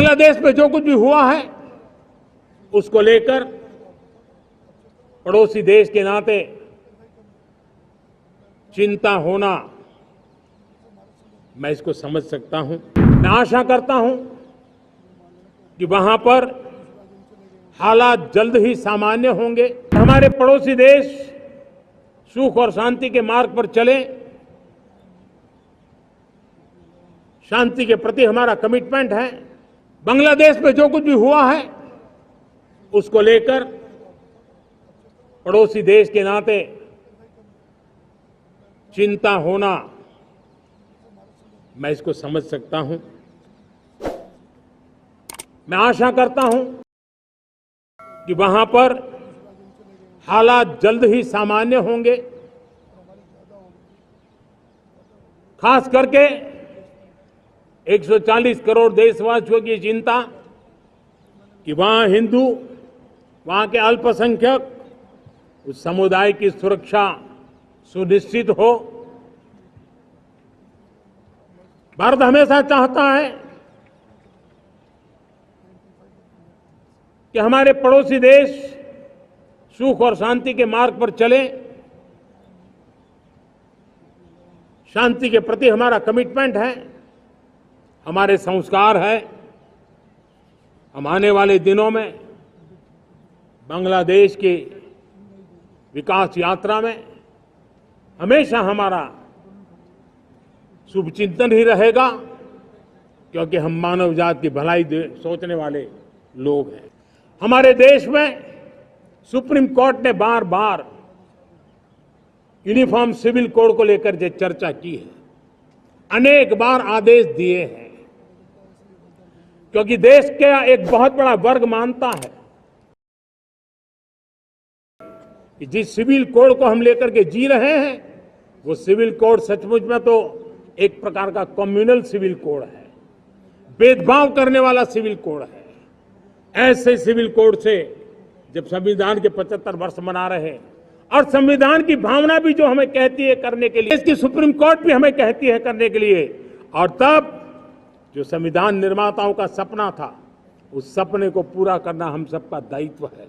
बांग्लादेश में जो कुछ भी हुआ है उसको लेकर पड़ोसी देश के नाते चिंता होना, मैं इसको समझ सकता हूं। मैं आशा करता हूं कि वहां पर हालात जल्द ही सामान्य होंगे, हमारे पड़ोसी देश सुख और शांति के मार्ग पर चले। शांति के प्रति हमारा कमिटमेंट है। बांग्लादेश में जो कुछ भी हुआ है उसको लेकर पड़ोसी देश के नाते चिंता होना, मैं इसको समझ सकता हूं। मैं आशा करता हूं कि वहां पर हालात जल्द ही सामान्य होंगे, खास करके 140 करोड़ देशवासियों की चिंता कि वहां हिंदू, वहां के अल्पसंख्यक, उस समुदाय की सुरक्षा सुनिश्चित हो। भारत हमेशा चाहता है कि हमारे पड़ोसी देश सुख और शांति के मार्ग पर चले। शांति के प्रति हमारा कमिटमेंट है, हमारे संस्कार है। हम आने वाले दिनों में बांग्लादेश की विकास यात्रा में हमेशा हमारा शुभचिंतन ही रहेगा, क्योंकि हम मानव जाति की भलाई सोचने वाले लोग हैं। हमारे देश में सुप्रीम कोर्ट ने बार बार यूनिफॉर्म सिविल कोड को लेकर जो चर्चा की है, अनेक बार आदेश दिए हैं, क्योंकि देश का एक बहुत बड़ा वर्ग मानता है कि जिस सिविल कोड को हम लेकर के जी रहे हैं वो सिविल कोड सचमुच में तो एक प्रकार का कम्युनल सिविल कोड है, भेदभाव करने वाला सिविल कोड है। ऐसे सिविल कोड से जब संविधान के 75 वर्ष मना रहे हैं और संविधान की भावना भी जो हमें कहती है करने के लिए, इसकी सुप्रीम कोर्ट भी हमें कहती है करने के लिए, और तब जो संविधान निर्माताओं का सपना था उस सपने को पूरा करना हम सबका दायित्व है।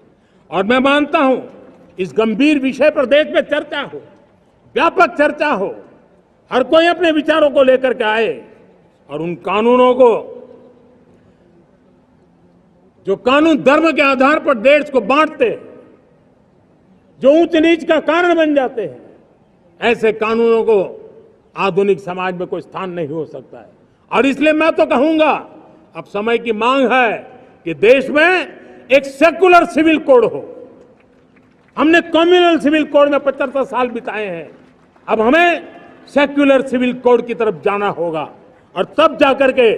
और मैं मानता हूं इस गंभीर विषय पर देश में चर्चा हो, व्यापक चर्चा हो, हर कोई अपने विचारों को लेकर के आए और उन कानूनों को, जो कानून धर्म के आधार पर देश को बांटते, जो ऊंच नीच का कारण बन जाते हैं, ऐसे कानूनों को आधुनिक समाज में कोई स्थान नहीं हो सकता है। और इसलिए मैं तो कहूंगा अब समय की मांग है कि देश में एक सेकुलर सिविल कोड हो। हमने कम्युनल सिविल कोड में 75 साल बिताए हैं, अब हमें सेक्युलर सिविल कोड की तरफ जाना होगा, और तब जाकर के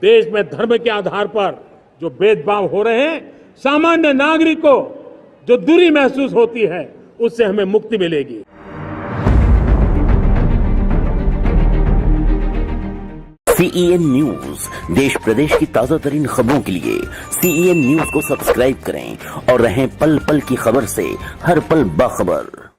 देश में धर्म के आधार पर जो भेदभाव हो रहे हैं, सामान्य नागरिक को जो दूरी महसूस होती है, उससे हमें मुक्ति मिलेगी। CEN न्यूज, देश प्रदेश की ताजा तरीन खबरों के लिए CEN न्यूज को सब्सक्राइब करें और रहें पल पल की खबर से हर पल बाखबर।